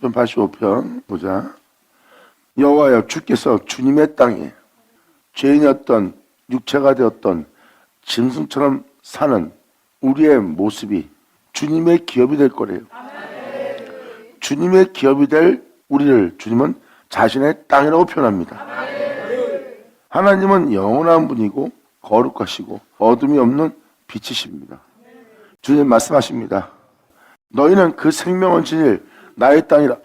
시편 85편 보자. 여호와여, 주께서 주님의 땅에 죄인이었던 육체가 되었던 짐승처럼 사는 우리의 모습이 주님의 기업이 될 거래요. 주님의 기업이 될 우리를 주님은 자신의 땅이라고 표현합니다. 하나님은 영원한 분이고 거룩하시고 어둠이 없는 빛이십니다. 주님 말씀하십니다. 너희는 그 생명을 지닐 나의 땅이라.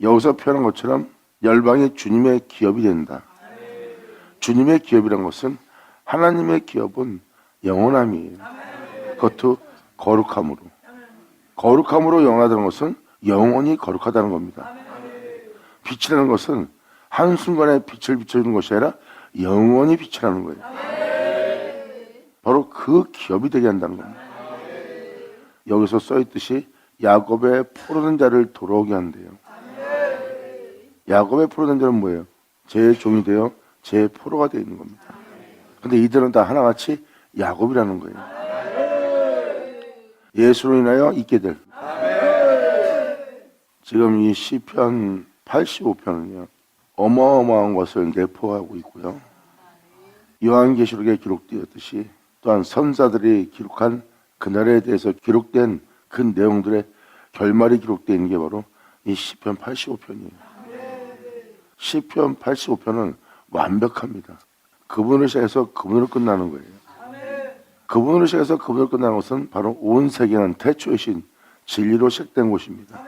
여기서 표현한 것처럼 열방이 주님의 기업이 된다. 주님의 기업이란 것은 하나님의 기업은 영원함이에요. 그것도 거룩함으로. 거룩함으로 영원하다는 것은 영원히 거룩하다는 겁니다. 빛이라는 것은 한순간에 빛을 비춰주는 것이 아니라 영원히 빛이라는 거예요. 바로 그 기업이 되게 한다는 겁니다. 여기서 써있듯이 야곱의 포로된 자를 돌아오게 한대요. 야곱의 포로된 자는 뭐예요? 제 종이 되어 제 포로가 되어 있는 겁니다. 근데 이들은 다 하나같이 야곱이라는 거예요. 예수로 인하여 있게 될. 지금 이 시편 85편은요 어마어마한 것을 내포하고 있고요. 요한계시록에 기록되었듯이 또한 선사들이 기록한 그날에 대해서 기록된 그 내용들의 결말이 기록되어 있는 게 바로 이 시편 85편이에요. 시편 85편은 완벽합니다. 그분을 시작해서 그분으로 끝나는 거예요. 그분으로 시작해서 그분으로 끝나는 것은 바로 온 세계는 태초의 신 진리로 시작된 곳입니다.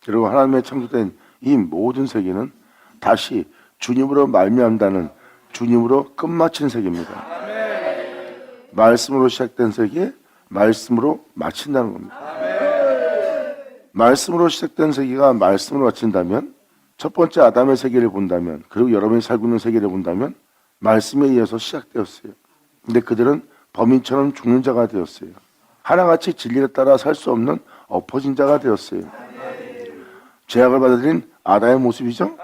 그리고 하나님의 창조된 이 모든 세계는 다시 주님으로 말미암다는 주님으로 끝마친 세계입니다. 말씀으로 시작된 세계, 말씀으로 마친다는 겁니다. 말씀으로 시작된 세계가 말씀으로 마친다면, 첫 번째 아담의 세계를 본다면, 그리고 여러분이 살고 있는 세계를 본다면 말씀에 의해서 시작되었어요. 근데 그들은 범인처럼 죽는 자가 되었어요. 하나같이 진리에 따라 살 수 없는 엎어진 자가 되었어요. 죄악을 받아들인 아담의 모습이죠.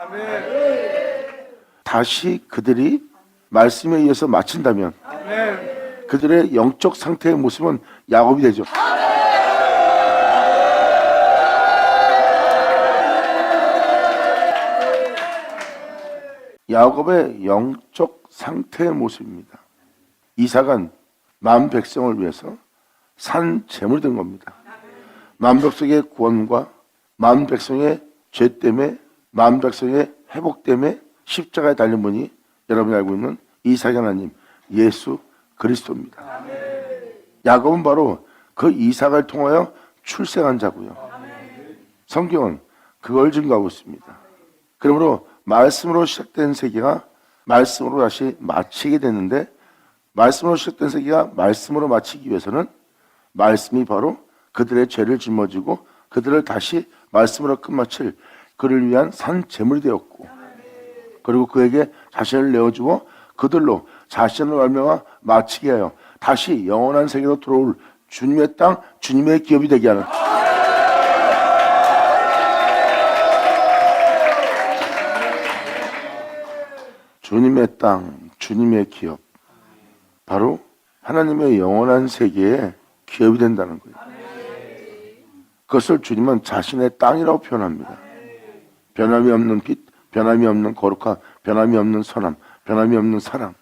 다시 그들이 말씀에 의해서 마친다면 그들의 영적 상태의 모습은 야곱이 되죠. 야곱의 영적 상태의 모습입니다. 이삭은 만 백성을 위해서 산 제물이 된 겁니다. 만 백성의 구원과 만 백성의 죄 때문에, 만 백성의 회복 때문에 십자가에 달린 분이 여러분이 알고 있는 이삭의 하나님 예수 그리스도입니다. 야곱은 바로 그 이삭을 통하여 출생한 자고요. 성경은 그걸 증거하고 있습니다. 그러므로 말씀으로 시작된 세계가 말씀으로 다시 마치게 되는데, 말씀으로 시작된 세계가 말씀으로 마치기 위해서는 말씀이 바로 그들의 죄를 짊어지고 그들을 다시 말씀으로 끝마칠 그를 위한 산 제물이 되었고, 그리고 그에게 자신을 내어주고 그들로 자신을 말미암아 마치게 하여 다시 영원한 세계로 돌아올 주님의 땅, 주님의 기업이 되게 하는. 주님의 땅, 주님의 기업, 바로 하나님의 영원한 세계의 기업이 된다는 거예요. 그것을 주님은 자신의 땅이라고 표현합니다. 변함이 없는 빛, 변함이 없는 거룩함, 변함이 없는 선함, 변함이 없는 사랑,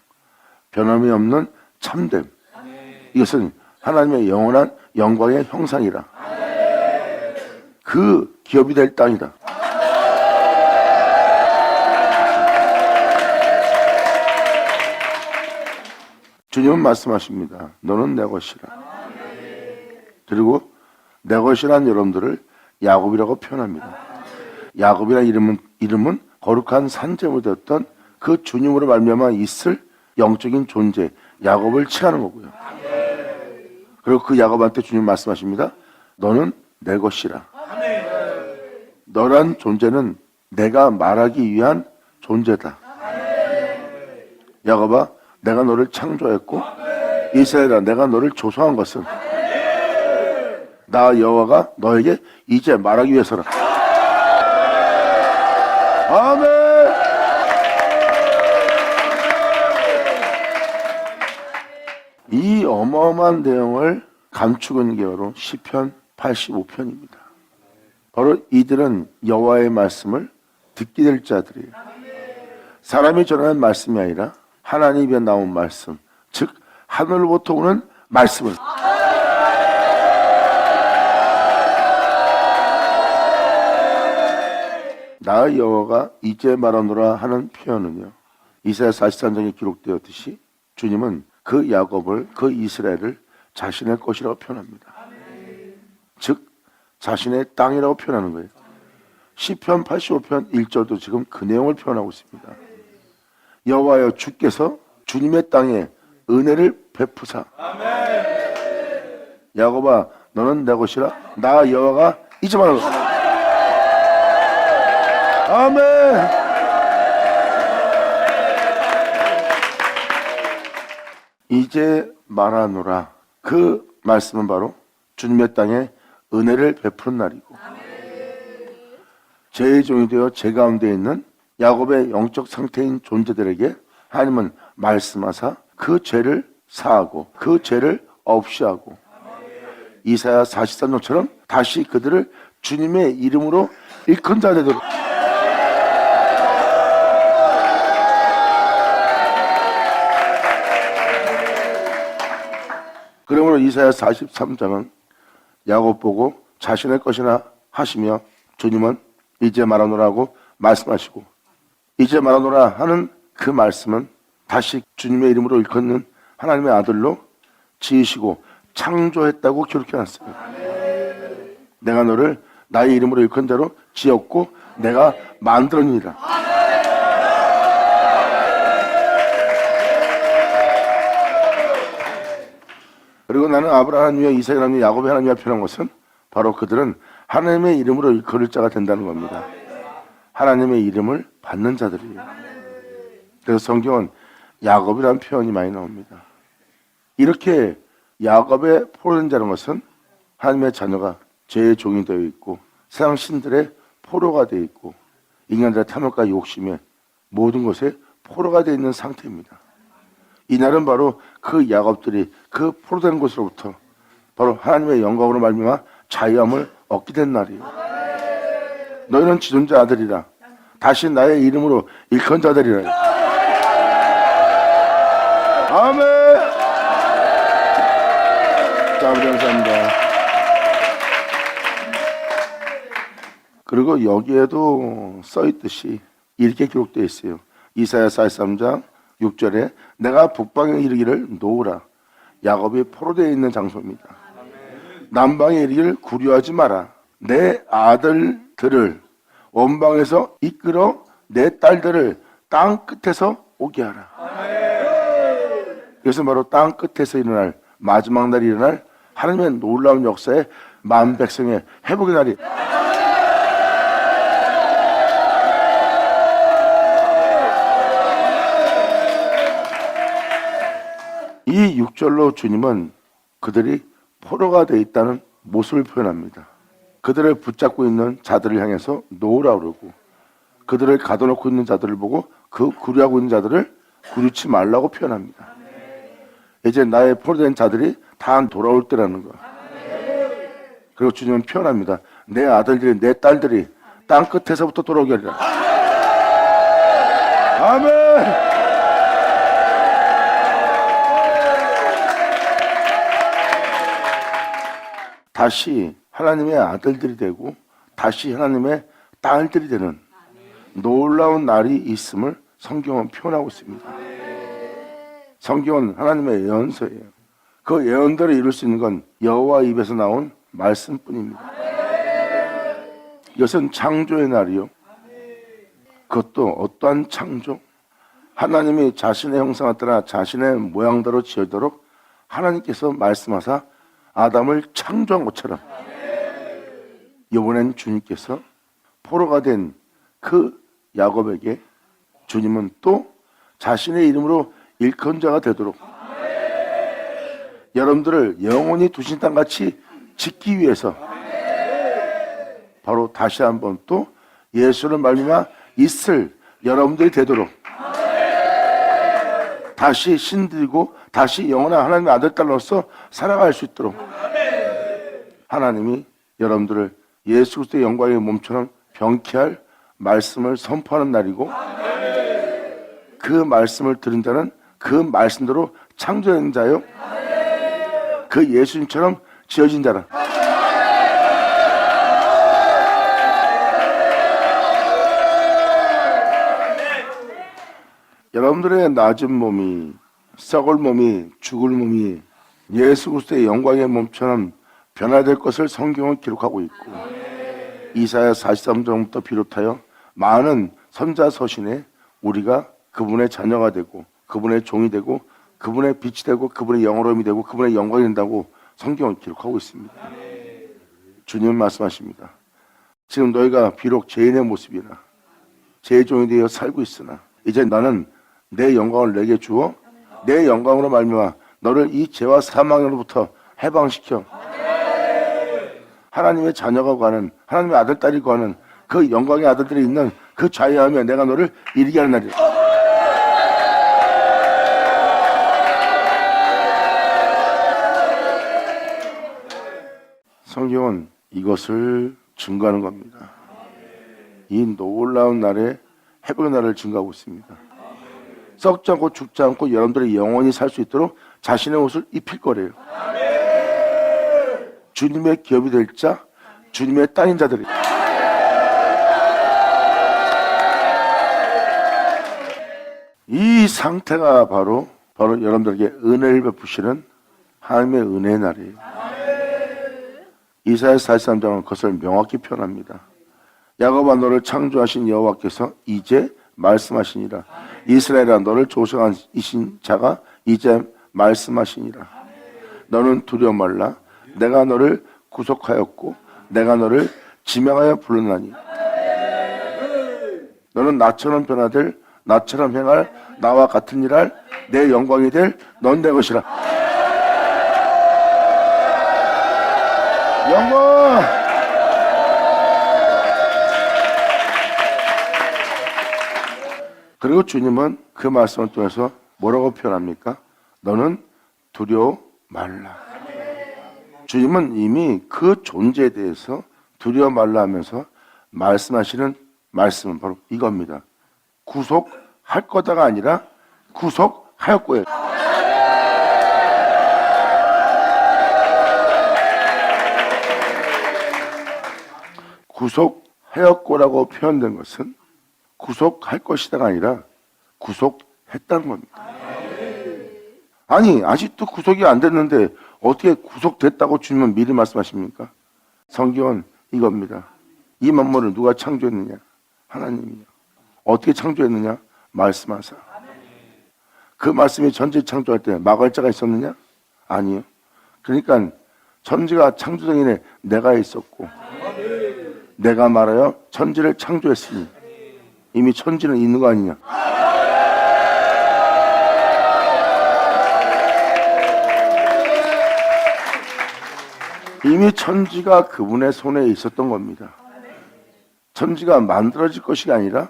변함이 없는 참됨. 이것은 하나님의 영원한 영광의 형상이라. 그 기업이 될 땅이다. 주님은 말씀하십니다. 너는 내 것이라. 그리고 내 것이란 여러분들을 야곱이라고 표현합니다. 야곱이라는 이름은 거룩한 산제물 되었던 그 주님으로 말미암아 있을 영적인 존재 야곱을 칭하는 거고요. 그리고 그 야곱한테 주님 말씀하십니다. 너는 내 것이라. 너란 존재는 내가 말하기 위한 존재다. 야곱아, 내가 너를 창조했고 이스라엘아, 내가 너를 조성한 것은 나 여호와가 너에게 이제 말하기 위해서라. 아멘. 어마어마한 내용을 감추고 있는 게 바로 시편 85편입니다. 바로 이들은 여호와의 말씀을 듣게 될 자들이에요. 사람이 전하는 말씀이 아니라 하나님 입에 나온 말씀, 즉 하늘로부터 오는 말씀을. 나 여호와가 이제 말하노라 하는 표현은요, 이사야 43장에 기록되었듯이 주님은 그 야곱을, 그 이스라엘을 자신의 것이라고 표현합니다. 즉 자신의 땅이라고 표현하는 거예요. 시편 85편 1절도 지금 그 내용을 표현하고 있습니다. 여호와여 주께서 주님의 땅에 은혜를 베푸사. 야곱아 너는 내 것이라 나 여호와가 이제 말하노라. 아멘. 이제 말하노라. 그 말씀은 바로 주님의 땅에 은혜를 베푸는 날이고, 제 종이 되어 제 가운데 있는 야곱의 영적 상태인 존재들에게 하나님은 말씀하사 그 죄를 사하고 그 죄를 없이하고, 이사야 43장처럼 다시 그들을 주님의 이름으로 일컫는 자 되도록. 그러므로 이사야 43장은 야곱 보고 자신의 것이나 하시며, 주님은 이제 말하노라고 말씀하시고, 이제 말하노라 하는 그 말씀은 다시 주님의 이름으로 일컫는 하나님의 아들로 지으시고 창조했다고 기록해놨어요. 내가 너를 나의 이름으로 일컫는 자로 지었고 내가 만들었느니라. 그리고 나는 아브라함 하나님이여 이삭 하나님이여 야곱의 하나님이여 표현한 것은 바로 그들은 하나님의 이름으로 일컬을 자가 된다는 겁니다. 하나님의 이름을 받는 자들이에요. 그래서 성경은 야곱이라는 표현이 많이 나옵니다. 이렇게 야곱의 포로된 자라는 것은 하나님의 자녀가 죄의 종이 되어 있고 세상 신들의 포로가 되어 있고 인간들의 탐욕과 욕심에 모든 것에 포로가 되어 있는 상태입니다. 이날은 바로 그 야곱들이 그 포로된 곳으로부터 바로 하나님의 영광으로 말미암아 자유함을 얻게 된 날이에요. 너희는 지존자 아들이라 다시 나의 이름으로 일컫는 자들이라. 아멘. 자, 우리 감사합니다. 그리고 여기에도 써있듯이 이렇게 기록되어 있어요. 이사야 43장 6절에 내가 북방에 이르기를 놓으라. 야곱이 포로되어 있는 장소입니다. 남방에 이르기를 구려하지 마라. 내 아들들을 원방에서 이끌어 내 딸들을 땅 끝에서 오게 하라. 그래서 바로 땅 끝에서 일어날 마지막 날이 일어날 하나님의 놀라운 역사의 만 백성의 회복의 날이. 이 6절로 주님은 그들이 포로가 되어 있다는 모습을 표현합니다. 그들을 붙잡고 있는 자들을 향해서 놓으라 그러고, 그들을 가둬놓고 있는 자들을 보고 그 구류하고 있는 자들을 구류치 말라고 표현합니다. 이제 나의 포로된 자들이 다 돌아올 때라는 거. 그리고 주님은 표현합니다. 내 아들들이 내 딸들이 땅 끝에서부터 돌아오게 하리라. 아멘. 다시 하나님의 아들들이 되고 다시 하나님의 딸들이 되는 놀라운 날이 있음을 성경은 표현하고 있습니다. 성경은 하나님의 예언서예요. 그 예언대로 이룰 수 있는 건 여호와 입에서 나온 말씀뿐입니다. 이것은 창조의 날이요. 그것도 어떠한 창조? 하나님이 자신의 형상에 따라 자신의 모양대로 지으도록 하나님께서 말씀하사 아담을 창조한 것처럼 이번엔 주님께서 포로가 된 그 야곱에게 주님은 또 자신의 이름으로 일컫는 자가 되도록 여러분들을 영원히 두신 땅같이 짓기 위해서 바로 다시 한번 또 예수를 말미암아 있을 여러분들이 되도록 다시 신들고 다시 영원한 하나님의 아들 딸로서 살아갈 수 있도록 하나님이 여러분들을 예수 그리스도의 영광의 몸처럼 병케할 말씀을 선포하는 날이고, 그 말씀을 들은 자는 그 말씀대로 창조된 자요, 그 예수님처럼 지어진 자라. 여러분들의 낮은 몸이, 썩을 몸이, 죽을 몸이 예수 그리스도의 영광의 몸처럼 변화될 것을 성경은 기록하고 있고, 이사야 43장부터 비롯하여 많은 선자 서신에 우리가 그분의 자녀가 되고, 그분의 종이 되고, 그분의 빛이 되고, 그분의 영화로움이 되고, 그분의 영광이 된다고 성경은 기록하고 있습니다. 주님은 말씀하십니다. 지금 너희가 비록 죄인의 모습이나 죄의 종이 되어 살고 있으나 이제 나는 내 영광을 내게 주어 내 영광으로 말미암아 너를 이 죄와 사망으로부터 해방시켜 하나님의 자녀가 가는, 하나님의 아들 딸이 가는 그 영광의 아들들이 있는 그 자유하며 내가 너를 이르게 하는 날이다. 성경은 이것을 증거하는 겁니다. 이 놀라운 날에 회복의 날을 증거하고 있습니다. 썩지 않고 죽지 않고 여러분들이 영원히 살 수 있도록 자신의 옷을 입힐 거래요. 주님의 기업이 될 자, 주님의 땅인 자들이. 이 상태가 바로 여러분들에게 은혜를 베푸시는 하나님의 은혜의 날이에요. 이사야 43장은 그것을 명확히 표현합니다. 야곱아 너를 창조하신 여호와께서 이제 말씀하시니라. 이스라엘아 너를 조성하신 자가 이제 말씀하시니라. 너는 두려워 말라. 내가 너를 구속하였고 내가 너를 지명하여 불렀나니 너는 나처럼 변화될, 나처럼 행할, 나와 같은 일할 내 영광이 될 넌 내 것이라. 영광! 그리고 주님은 그 말씀을 통해서 뭐라고 표현합니까? 너는 두려워 말라. 주님은 이미 그 존재에 대해서 두려워 말라 하면서 말씀하시는 말씀은 바로 이겁니다. 구속할 거다가 아니라 구속하였고요. 구속하였고라고 표현된 것은 구속할 것이다가 아니라 구속했다는 겁니다. 아니 아직도 구속이 안 됐는데 어떻게 구속됐다고 주님은 미리 말씀하십니까? 성경은 이겁니다. 이 만물을 누가 창조했느냐? 하나님이요. 어떻게 창조했느냐? 말씀하사. 그 말씀이 천지 창조할 때 막을 자가 있었느냐? 아니요. 그러니까 천지가 창조 전에 내가 있었고 내가 말하여 천지를 창조했으니 이미 천지는 있는 거 아니냐? 이미 천지가 그분의 손에 있었던 겁니다. 천지가 만들어질 것이 아니라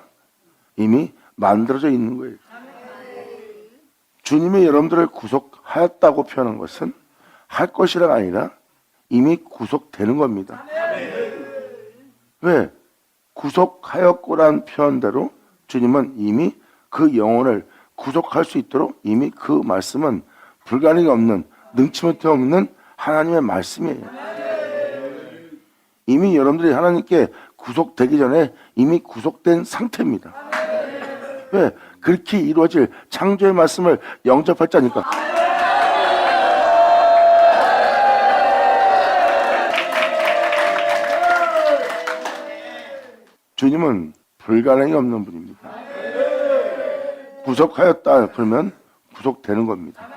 이미 만들어져 있는 거예요. 주님이 여러분들을 구속하였다고 표현한 것은 할 것이라가 아니라 이미 구속되는 겁니다. 왜? 구속하였고란 표현대로 주님은 이미 그 영혼을 구속할 수 있도록 이미 그 말씀은 불가능이 없는, 능치못해 없는 하나님의 말씀이에요. 이미 여러분들이 하나님께 구속되기 전에 이미 구속된 상태입니다. 왜? 그렇게 이루어질 창조의 말씀을 영접할 자니까. 주님은 불가능이 없는 분입니다. 구속하였다 그러면 구속되는 겁니다.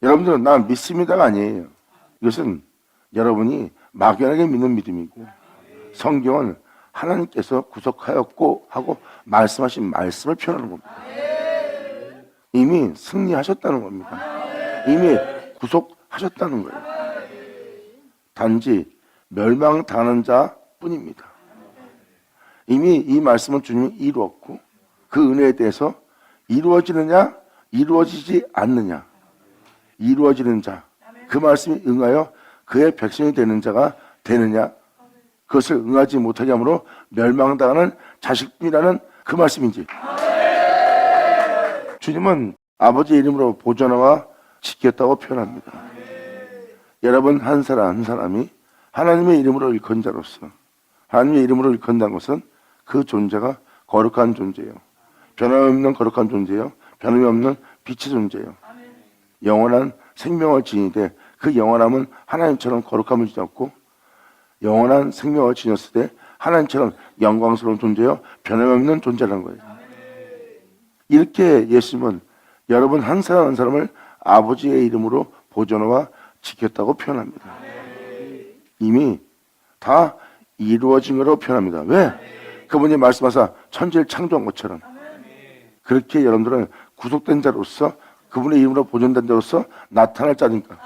여러분들은 나 믿습니다가 아니에요. 이것은 여러분이 막연하게 믿는 믿음이고 성경은 하나님께서 구속하였고 하고 말씀하신 말씀을 표현하는 겁니다. 이미 승리하셨다는 겁니다. 이미 구속하셨다는 거예요. 단지 멸망당하는 자뿐입니다. 이미 이 말씀은 주님이 이루었고 그 은혜에 대해서 이루어지느냐 이루어지지 않느냐. 이루어지는 자. 그 말씀이 응하여 그의 백성이 되는 자가 되느냐. 그것을 응하지 못하게 함으로 멸망당하는 자식이라는 그 말씀인지. 주님은 아버지의 이름으로 보존하와 지켰다고 표현합니다. 여러분 한 사람 한 사람이 하나님의 이름으로 일컫는 자로서 하나님의 이름으로 일컫는다는 것은 그 존재가 거룩한 존재예요. 변함없는 거룩한 존재예요. 변함이 없는 빛의 존재예요. 영원한 생명을 지니되 그 영원함은 하나님처럼 거룩함을 지녔고 영원한 생명을 지녔을 때 하나님처럼 영광스러운 존재요. 변함이 없는 존재라는 거예요. 이렇게 예수님은 여러분 한 사람 한 사람을 아버지의 이름으로 보존하와 지켰다고 표현합니다. 이미 다 이루어진 거라고 표현합니다. 왜? 그분이 말씀하사 천지를 창조한 것처럼 그렇게 여러분들은 구속된 자로서 그분의 이름으로 보존된 자로서 나타날 자니까.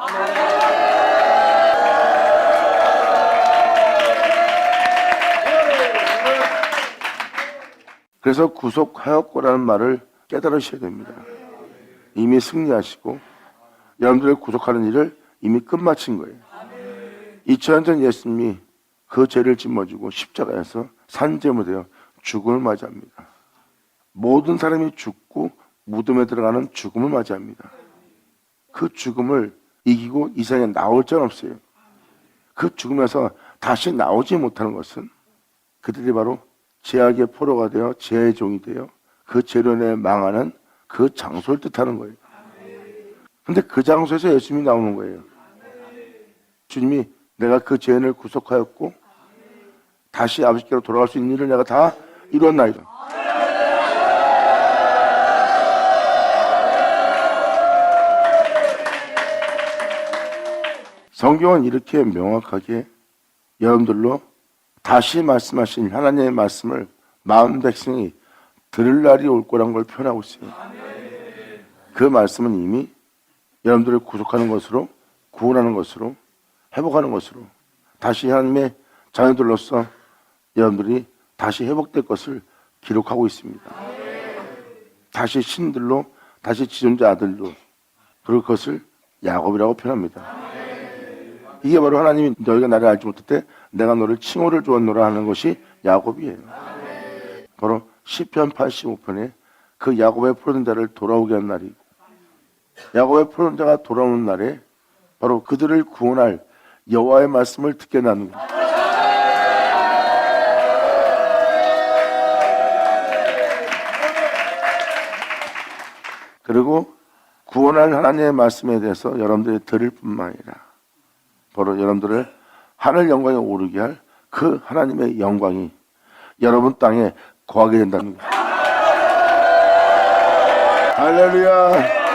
그래서 구속하였고라는 말을 깨달으셔야 됩니다. 이미 승리하시고 여러분들을 구속하는 일을 이미 끝마친 거예요. 2000년 전 예수님이 그 죄를 짊어지고 십자가에서 산제물이 되어 죽음을 맞이합니다. 모든 사람이 죽고 무덤에 들어가는 죽음을 맞이합니다. 그 죽음을 이기고 이 세상에 나올 자는 없어요. 그 죽음에서 다시 나오지 못하는 것은 그들이 바로 죄악의 포로가 되어 죄의 종이 되어 그 죄로 인해 망하는 그 장소를 뜻하는 거예요. 근데 그 장소에서 예수님이 나오는 거예요. 주님이 내가 그 죄인을 구속하였고 다시 아버지께로 돌아갈 수 있는 일을 내가 다 이루었나이다. 성경은 이렇게 명확하게 여러분들로 다시 말씀하신 하나님의 말씀을 마음 백성이 들을 날이 올 거란 걸 표현하고 있어요. 그 말씀은 이미 여러분들을 구속하는 것으로, 구원하는 것으로, 회복하는 것으로 다시 하나님의 자녀들로서 여러분들이 다시 회복될 것을 기록하고 있습니다. 다시 신들로, 다시 지존자 아들로, 그리고 그것을 야곱이라고 표현합니다. 이게 바로 하나님이 너희가 나를 알지 못할 때 내가 너를 칭호를 주었노라 하는 것이 야곱이에요. 바로 시편 85편에 그 야곱의 풀어진 자를 돌아오게 한 날이고 야곱의 풀어진 자가 돌아오는 날에 바로 그들을 구원할 여호와의 말씀을 듣게 나누고 그리고 구원할 하나님의 말씀에 대해서 여러분들이 들을 뿐만 아니라 바로 여러분들을 하늘 영광에 오르게 할 그 하나님의 영광이 여러분 땅에 거하게 된다는 거예요. 할렐루야.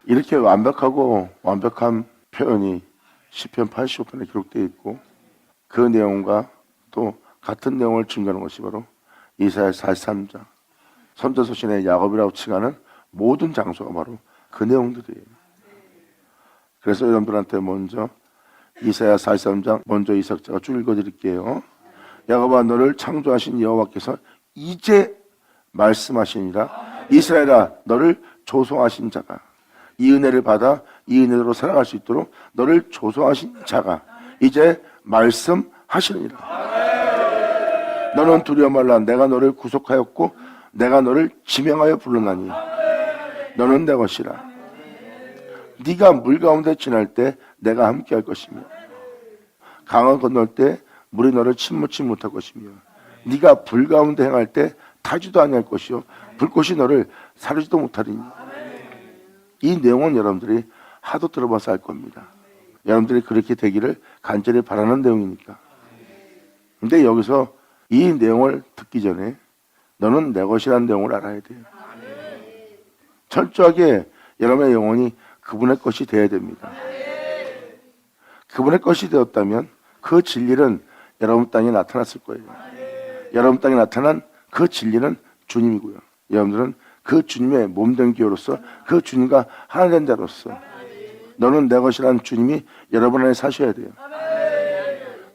이렇게 완벽한 표현이 시편 85편에 기록되어 있고 그 내용과 또 같은 내용을 증거하는 것이 바로 이사야 43장 선지서신의 야곱이라고 칭하는 모든 장소가 바로 그 내용들이에요. 그래서 여러분들한테 먼저 이사야 43장 먼저 이 석자가 쭉 읽어드릴게요. 야곱아 너를 창조하신 여호와께서 이제 말씀하시니라. 이스라엘아 너를 조성하신 자가 이 은혜를 받아 이 은혜로 살아갈 수 있도록 너를 조성하신 자가 이제 말씀하시니라. 너는 두려워 말라. 내가 너를 구속하였고 내가 너를 지명하여 불렀나니 너는 내 것이라. 네가 물 가운데 지날 때 내가 함께 할 것이며 강을 건널 때 물이 너를 침몰치 못할 것이며 네가 불 가운데 행할 때 타지도 아니할 것이요 불꽃이 너를 사르지도 못하리니. 이 내용은 여러분들이 하도 들어봐서 알 겁니다. 여러분들이 그렇게 되기를 간절히 바라는 내용이니까. 근데 여기서 이 내용을 듣기 전에 너는 내 것이라는 내용을 알아야 돼요. 철저하게 여러분의 영혼이 그분의 것이 되어야 됩니다. 그분의 것이 되었다면 그 진리는 여러분 땅에 나타났을 거예요. 여러분 땅에 나타난 그 진리는 주님이고요. 여러분들은 그 주님의 몸된 기호로서 그 주님과 하나 된 자로서 너는 내 것이라는 주님이 여러분 안에 사셔야 돼요.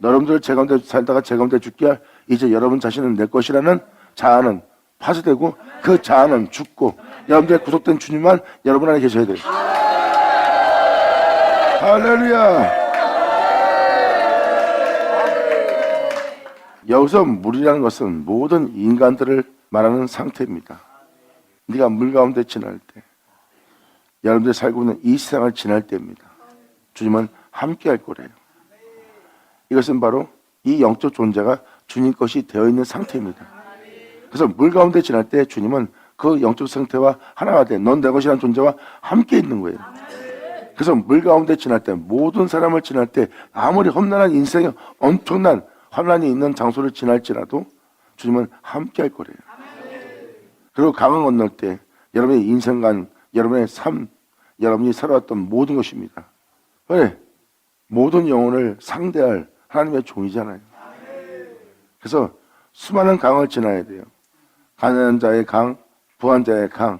여러분들 제 가운데 살다가 제 가운데 죽게 할 이제 여러분 자신은 내 것이라는 자아는 파쇄되고 그 자아는 죽고 여러분들의 구속된 주님만 여러분 안에 계셔야 돼요. 할렐루야. 여기서 물이라는 것은 모든 인간들을 말하는 상태입니다. 네가 물 가운데 지날 때, 여러분들이 살고 있는 이 세상을 지날 때입니다. 주님은 함께 할 거래요. 이것은 바로 이 영적 존재가 주님 것이 되어 있는 상태입니다. 그래서 물 가운데 지날 때 주님은 그 영적 상태와 하나가 돼. 넌 내 것이라는 존재와 함께 있는 거예요. 그래서 물 가운데 지날 때, 모든 사람을 지날 때, 아무리 험난한 인생에 엄청난 환난이 있는 장소를 지날지라도 주님은 함께 할 거래요. 그리고 강을 건널 때 여러분의 인생관, 여러분의 삶, 여러분이 살아왔던 모든 것입니다. 왜? 모든 영혼을 상대할 하나님의 종이잖아요. 그래서 수많은 강을 지나야 돼요. 가난한 자의 강, 부한 자의 강,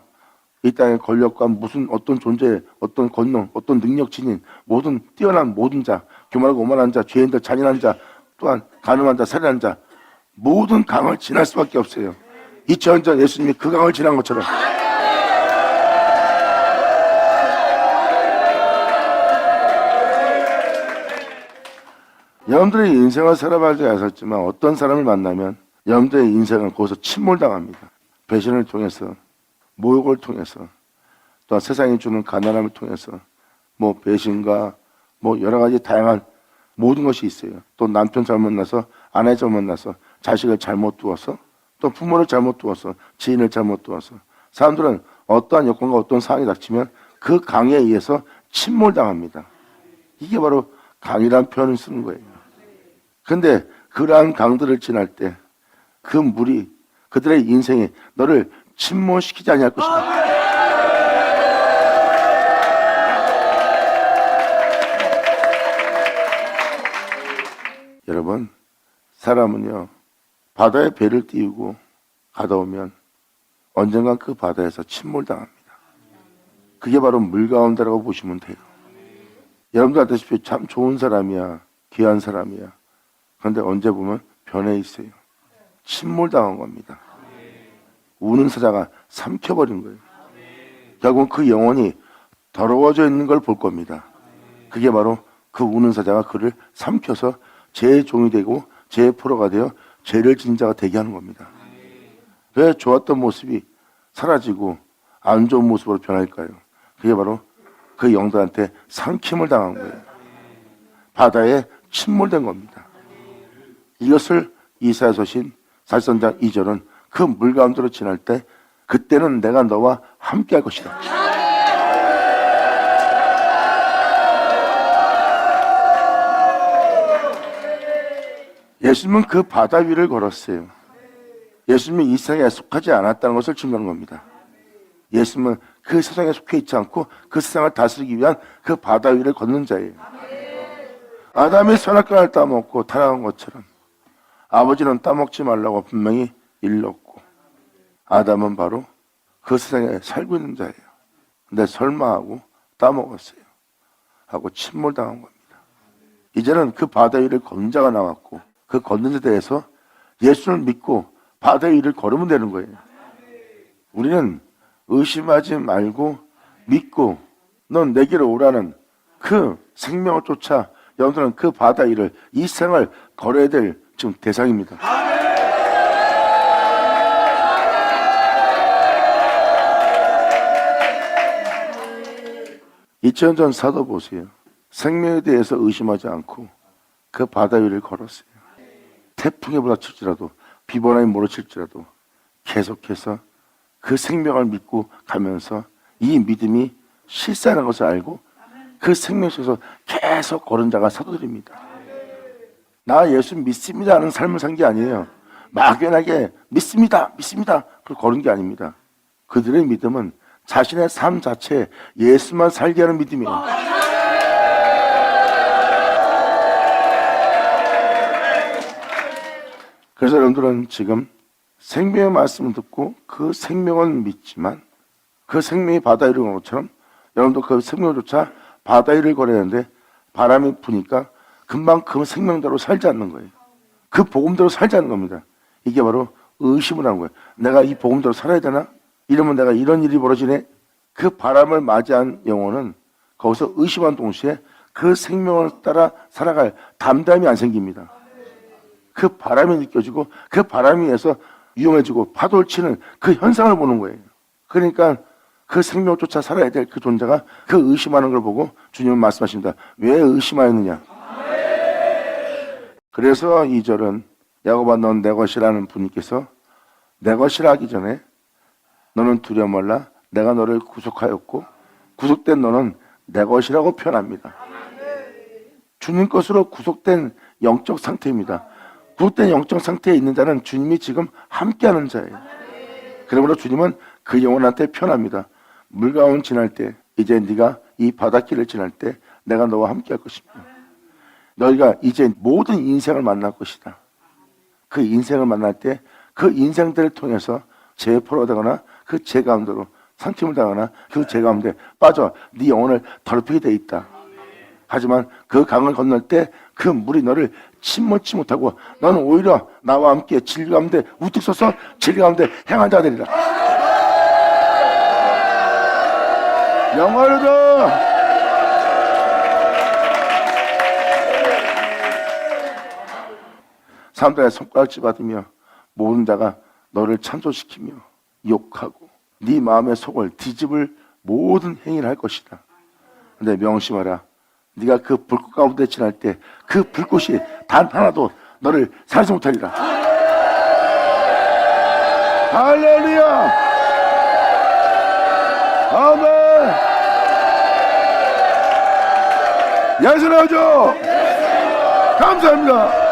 이 땅의 권력과 무슨 어떤 존재, 어떤 권능, 어떤 능력 지닌 모든 뛰어난 모든 자, 교만하고 오만한 자, 죄인들, 잔인한 자, 또한 가늠한 자, 살인한 자, 모든 강을 지날 수밖에 없어요. 2000년 전 예수님이 그 강을 지난 것처럼. 여러분들의 인생을 살아봐야지 아셨지만 어떤 사람을 만나면 여러분들의 인생은 거기서 침몰당합니다. 배신을 통해서, 모욕을 통해서, 또한 세상이 주는 가난함을 통해서 뭐 배신과 뭐 여러 가지 다양한 모든 것이 있어요. 또 남편 잘못 나서, 아내 잘못 나서, 자식을 잘못 두어서, 또 부모를 잘못 두어서, 지인을 잘못 두어서 사람들은 어떠한 여건과 어떤 상황이 닥치면 그 강에 의해서 침몰당합니다. 이게 바로 강이라는 표현을 쓰는 거예요. 근데 그러한 강들을 지날 때 그 물이 그들의 인생에 너를 침몰시키지 아니할 것이다. 여러분, 사람은요 바다에 배를 띄우고 가다 오면 언젠간 그 바다에서 침몰당합니다. 그게 바로 물 가운데라고 보시면 돼요. 여러분도 알다시피 참 좋은 사람이야, 귀한 사람이야. 그런데 언제 보면 변해 있어요. 침몰당한 겁니다. 우는 사자가 삼켜버린 거예요. 결국은 그 영혼이 더러워져 있는 걸 볼 겁니다. 그게 바로 그 우는 사자가 그를 삼켜서 죄의 종이 되고 죄의 포로가 되어 죄를 지은 자가 되게 하는 겁니다. 왜 좋았던 모습이 사라지고 안 좋은 모습으로 변할까요? 그게 바로 그 영들한테 삼킴을 당한 거예요. 바다에 침몰된 겁니다. 이것을 이사야서신 40장 2절은 그 물 가운데로 지날 때 그때는 내가 너와 함께 할 것이다. 예수님은 그 바다 위를 걸었어요. 예수님이 이 세상에 속하지 않았다는 것을 증명하는 겁니다. 예수님은 그 세상에 속해 있지 않고 그 세상을 다스리기 위한 그 바다 위를 걷는 자예요. 아담이 선악과를 따먹고 타락한 것처럼 아버지는 따먹지 말라고 분명히 일렀고 아담은 바로 그 세상에 살고 있는 자예요. 근데 설마 하고 따먹었어요. 하고 침몰당한 겁니다. 이제는 그 바다 위를 걷는 자가 나왔고 그 걷는 데 대해서 예수를 믿고 바다 위를 걸으면 되는 거예요. 우리는 의심하지 말고 믿고 넌 내게로 오라는 그 생명을 쫓아 여러분들은 그 바다 위를 이 생을 걸어야 될 지금 대상입니다. 2000년 전 사도 보세요. 생명에 대해서 의심하지 않고 그 바다 위를 걸었어요. 태풍에 몰아칠지라도 비바람이 몰아칠지라도 계속해서 그 생명을 믿고 가면서 이 믿음이 실사라는 것을 알고 그 생명 속에서 계속 걸은 자가 사도들입니다. 나 예수 믿습니다 하는 삶을 산 게 아니에요. 막연하게 믿습니다 그걸 걸은 게 아닙니다. 그들의 믿음은 자신의 삶 자체에 예수만 살게 하는 믿음이에요. 그래서 여러분들은 지금 생명의 말씀을 듣고 그 생명은 믿지만 그 생명이 바다 위를 걷는 것처럼 여러분도 그 생명조차 바다 위를 걸어야 하는데 바람이 부니까 금방 그 생명대로 살지 않는 거예요. 그 복음대로 살자는 겁니다. 이게 바로 의심을 하는 거예요. 내가 이 복음대로 살아야 되나? 이러면 내가 이런 일이 벌어지네? 그 바람을 맞이한 영혼은 거기서 의심한 동시에 그 생명을 따라 살아갈 담담이 안 생깁니다. 그 바람이 느껴지고 그 바람에 의해서 위험해지고 파도를 치는 그 현상을 보는 거예요. 그러니까 그 생명을 쫓아 살아야 될 그 존재가 그 의심하는 걸 보고 주님은 말씀하십니다. 왜 의심하였느냐? 그래서 2절은 야곱아 넌 내 것이라는 분께서 내 것이라 하기 전에 너는 두려워 말라 내가 너를 구속하였고 구속된 너는 내 것이라고 표현합니다. 주님 것으로 구속된 영적 상태입니다. 구속된 영적 상태에 있는 자는 주님이 지금 함께하는 자예요. 그러므로 주님은 그 영혼한테 표현합니다. 물가운 지날 때 이제 네가 이 바닷길을 지날 때 내가 너와 함께할 것입니다. 너희가 이제 모든 인생을 만날 것이다. 그 인생을 만날 때 그 인생들을 통해서 재포로 되거나 그 재 가운데로 상침을 당하거나 그 재 가운데 빠져 네 영혼을 더럽히게 돼 있다. 하지만 그 강을 건널 때 그 물이 너를 침몰치 못하고 너는 오히려 나와 함께 진리 가운데 우뚝 서서 진리 가운데 행한 자들이라. 영원하다. 사람들의 손가락질 받으며 모든 자가 너를 참소시키며 욕하고 네 마음의 속을 뒤집을 모든 행위를 할 것이다. 근데 명심하라. 네가 그 불꽃 가운데 지날 때 그 불꽃이 단 하나도 너를 살지 못하리라. 할렐루야. 아멘. 예수라죠. 감사합니다.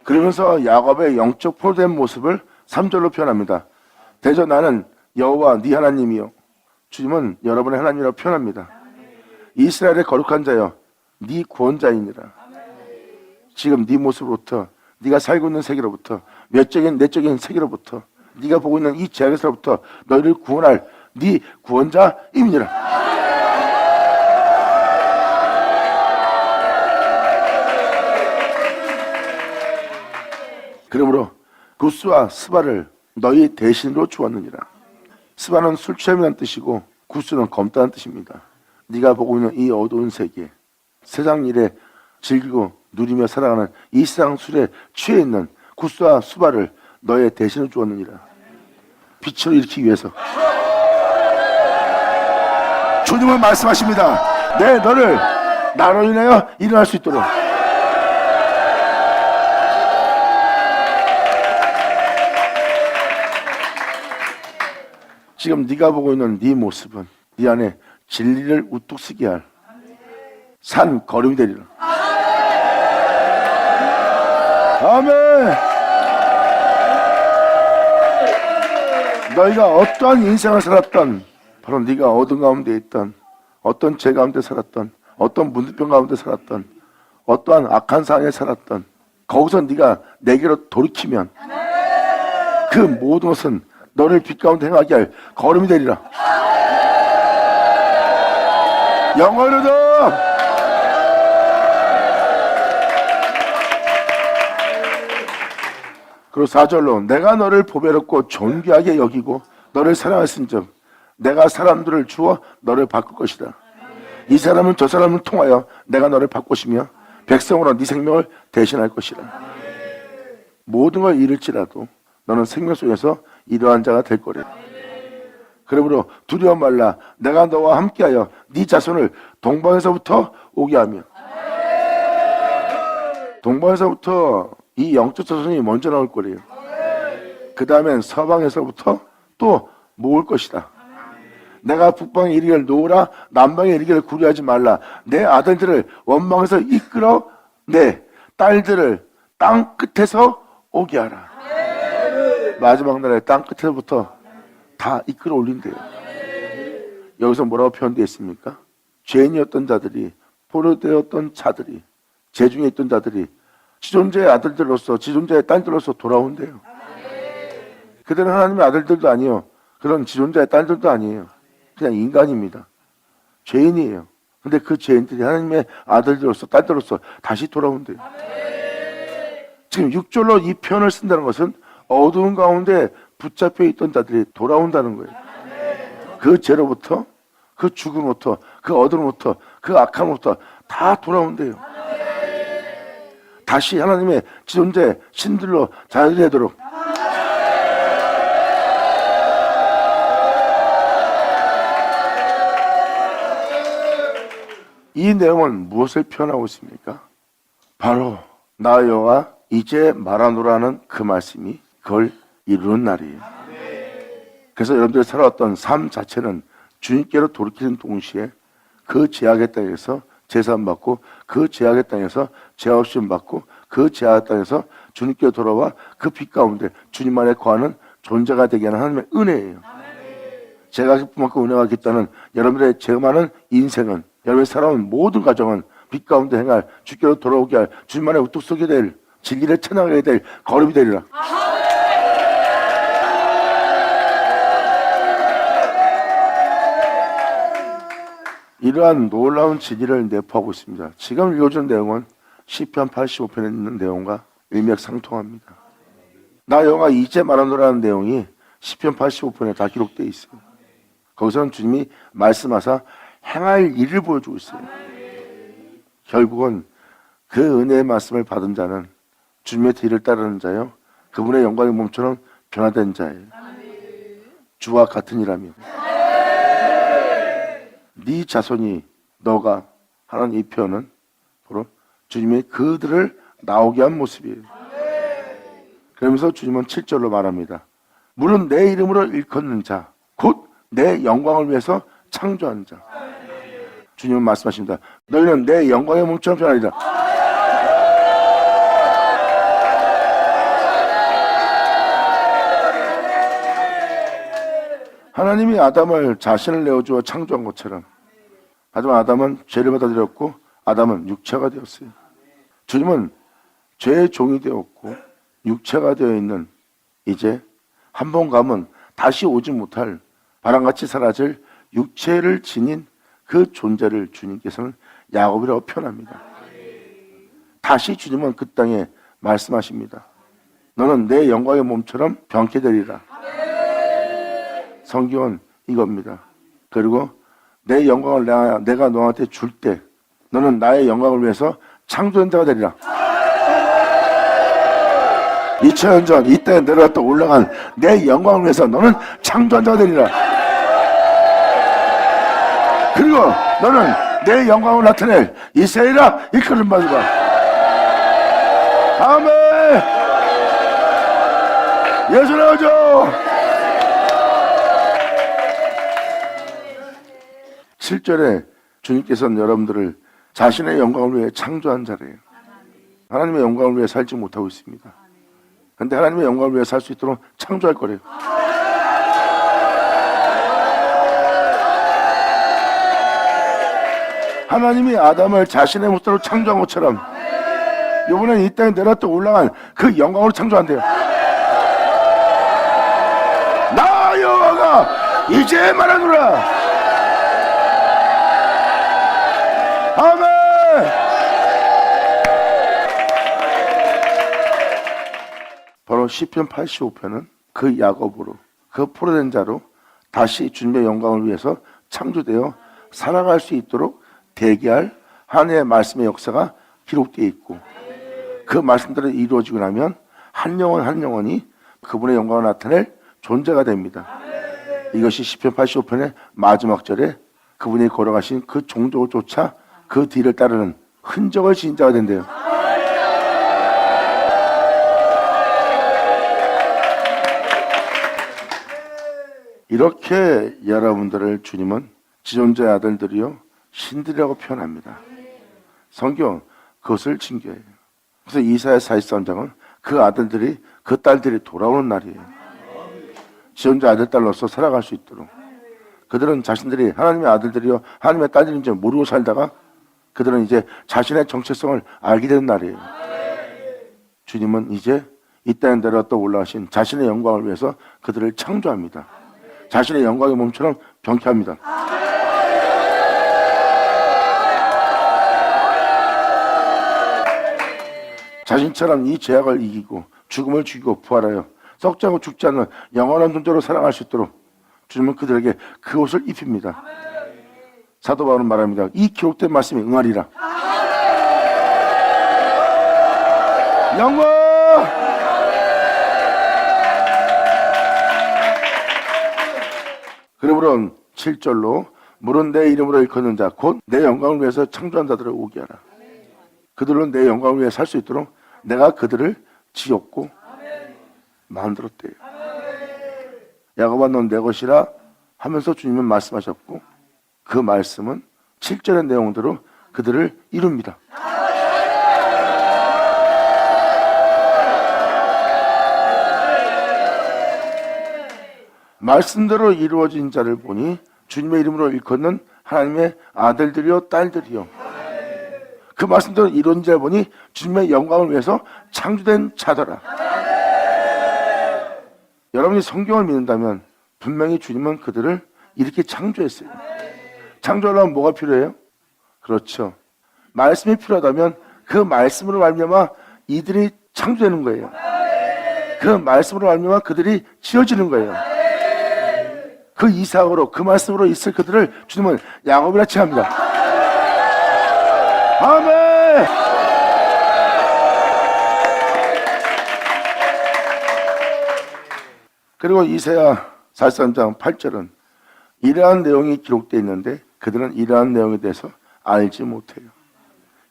그러면서 야곱의 영적 포로된 모습을 3절로 표현합니다. 대저 나는 여호와 네 하나님이요. 주님은 여러분의 하나님이라고 표현합니다. 이스라엘의 거룩한 자여 네 구원자이니라. 지금 네 모습으로부터 네가 살고 있는 세계로부터 내적인 세계로부터 네가 보고 있는 이 죄악에서부터 너희를 구원할 네 구원자임이니라. 그러므로 구스와 스바를 너희 대신으로 주었느니라. 스바는 술 취함이라는 뜻이고 구스는 검다는 뜻입니다. 네가 보고 있는 이 어두운 세계, 세상 일에 즐기고 누리며 살아가는 이 세상 술에 취해 있는 구스와 스바를 너의 대신으로 주었느니라. 빛으로 일으키기 위해서 주님은 말씀하십니다. 내 너를 나로 인하여 일어날 수 있도록. 지금 네가 보고 있는 네 모습은 네 안에 진리를 우뚝 서게 할 산 걸음이 되리라. 아멘. 너희가 어떠한 인생을 살았던 바로 네가 어둠 가운데 있던 어떤 죄 가운데 살았던 어떤 문제병 가운데 살았던 어떠한 악한 상황에 살았던 거기서 네가 내게로 돌이키면 그 모든 것은 너를 빛 가운데 행하게 할 걸음이 되리라. 영원하다. 그리고 4절로 내가 너를 보배롭고 존귀하게 여기고 너를 사랑했은즉 내가 사람들을 주어 너를 바꿀 것이다. 이 사람은 저 사람을 통하여 내가 너를 바꾸시며 백성으로 네 생명을 대신할 것이다. 모든 걸 잃을지라도 너는 생명 속에서 이러한 자가 될 거래. 그러므로 두려워 말라. 내가 너와 함께하여 네 자손을 동방에서부터 오게 하며. 동방에서부터 이 영적 자손이 먼저 나올 거래요. 그 다음엔 서방에서부터 또 모을 것이다. 내가 북방에 이르기를 놓으라 남방에 이르기를 구려하지 말라. 내 아들들을 원망에서 이끌어 내 딸들을 땅 끝에서 오게 하라. 마지막 날에 땅 끝에서부터 다 이끌어 올린대요. 여기서 뭐라고 표현되어 있습니까? 죄인이었던 자들이, 포로되었던 자들이, 죄중에 있던 자들이 지존자의 아들들로서, 지존자의 딸들로서 돌아온대요. 그들은 하나님의 아들들도 아니에요. 그런 지존자의 딸들도 아니에요. 그냥 인간입니다. 죄인이에요. 근데 그 죄인들이 하나님의 아들들로서 딸들로서 다시 돌아온대요. 지금 6절로 이 표현을 쓴다는 것은 어두운 가운데 붙잡혀 있던 자들이 돌아온다는 거예요. 그 죄로부터, 그 죽음부터, 그 어둠부터, 그 악함부터 다 돌아온대요. 다시 하나님의 지존재 신들로 자리되도록. 이 내용은 무엇을 표현하고 있습니까? 바로 나 여호와 이제 말하노라는 그 말씀이 그걸 이루는 날이에요. 그래서 여러분들이 살아왔던 삶 자체는 주님께로 돌이키는 동시에 그 제약의 땅에서 제사함 받고 그 제약의 땅에서 죄 없음 받고 그 제약의 땅에서 주님께로 돌아와 그 빛 가운데 주님 안에 거하는 존재가 되게 하는 하나님의 은혜예요. 제가 기쁨만큼 은혜가 겠다는 여러분들의 죄 많은 인생은, 여러분이 살아온 모든 가정은 빛 가운데 행할 주께로 돌아오게 할 주님 안에 우뚝 서게 될 진리를 찬양하게 될 걸음이 되리라. 이러한 놀라운 진리를 내포하고 있습니다. 지금 읽어준 내용은 시편 85편에 있는 내용과 일맥상통합니다. 나 여호와 이제 말하노라는 내용이 시편 85편에 다 기록되어 있어요. 거기서는 주님이 말씀하사 행할 일을 보여주고 있어요. 결국은 그 은혜의 말씀을 받은 자는 주님의 뒤를 따르는 자요, 그분의 영광의 몸처럼 변화된 자예요. 주와 같은 이라며 네 자손이 너가 하는 이 표현은 바로 주님이 그들을 나오게 한 모습이에요. 그러면서 주님은 7절로 말합니다. 물은 내 이름으로 일컫는 자, 곧 내 영광을 위해서 창조한 자. 주님은 말씀하십니다. 너희는 내 영광의 몸처럼 변하리라. 하나님이 아담을 자신을 내어주어 창조한 것처럼, 하지만 아담은 죄를 받아들였고 아담은 육체가 되었어요. 주님은 죄의 종이 되었고 육체가 되어 있는 이제 한 번 가면 다시 오지 못할 바람같이 사라질 육체를 지닌 그 존재를 주님께서는 야곱이라고 표현합니다. 다시 주님은 그 땅에 말씀하십니다. 너는 내 영광의 몸처럼 변케 되리라. 성경은 이겁니다. 그리고 내 영광을 내가 너한테 줄 때 너는 나의 영광을 위해서 창조한 자가 되리라. 2000년 전 이 땅에 내려갔다 올라간 내 영광을 위해서 너는 창조한 자가 되리라. 그리고 너는 내 영광을 나타낼 이스라엘아 이끌음 받으라. 아멘. 예수 나오죠. 7절에 주님께서는 여러분들을 자신의 영광을 위해 창조한 자래요. 하나님의 영광을 위해 살지 못하고 있습니다. 그런데 하나님의 영광을 위해 살 수 있도록 창조할 거래요. 하나님이 아담을 자신의 모습으로 창조한 것처럼 이번엔 이 땅에 내려왔다 올라간 그 영광으로 창조한대요. 나 여호와가 이제 말하노라. 아멘. 바로 시편 85편은 그 야곱으로, 그 포로된 자로 다시 주님의 영광을 위해서 창조되어 살아갈 수 있도록 대기할 하나님의 말씀의 역사가 기록되어 있고, 그 말씀들이 이루어지고 나면 한 영혼 한 영혼이 그분의 영광을 나타낼 존재가 됩니다. 이것이 시편 85편의 마지막 절에 그분이 걸어가신 그 종족을 쫓아 그 뒤를 따르는 흔적을 지닌 자가 된대요. 이렇게 여러분들을 주님은 지존자의 아들들이요 신들이라고 표현합니다. 성경 그것을 징계해요. 그래서 이사야 43장은 그 아들들이, 그 딸들이 돌아오는 날이에요. 지존자 아들 딸로서 살아갈 수 있도록. 그들은 자신들이 하나님의 아들들이요 하나님의 딸들인지 모르고 살다가 그들은 이제 자신의 정체성을 알게 되는 날이에요. 주님은 이제 이 땅에 내려왔다 올라가신 자신의 영광을 위해서 그들을 창조합니다. 자신의 영광의 몸처럼 변케 합니다. 자신처럼 이 죄악을 이기고 죽음을 죽이고 부활하여 썩지 않고 죽지 않는 영원한 존재로 살아갈 수 있도록 주님은 그들에게 그 옷을 입힙니다. 사도 바울은 말합니다. 이 기록된 말씀이 응하리라. 영광! 그러므로 7절로 물은 내 이름으로 일컫는 자 곧 내 영광을 위해서 창조한 자들을 오게 하라. 그들로 내 영광을 위해 살 수 있도록 내가 그들을 지었고 만들었대요. 야곱아 넌 내 것이라 하면서 주님은 말씀하셨고 그 말씀은 7절의 내용대로 그들을 이룹니다. 말씀대로 이루어진 자를 보니 주님의 이름으로 일컫는 하나님의 아들들이요 딸들이요. 그 말씀대로 이루어진 자를 보니 주님의 영광을 위해서 창조된 자더라. 여러분이 성경을 믿는다면 분명히 주님은 그들을 이렇게 창조했어요. 창조하려면 뭐가 필요해요? 그렇죠. 말씀이 필요하다면 그 말씀으로 말미암아 이들이 창조되는 거예요. 그 말씀으로 말미암아 그들이 지어지는 거예요. 그 이삭으로 그 말씀으로 있을 그들을 주님은 야곱이라 칭합니다. 아멘. 그리고 이사야 43장 8절은 이러한 내용이 기록되어 있는데 그들은 이러한 내용에 대해서 알지 못해요.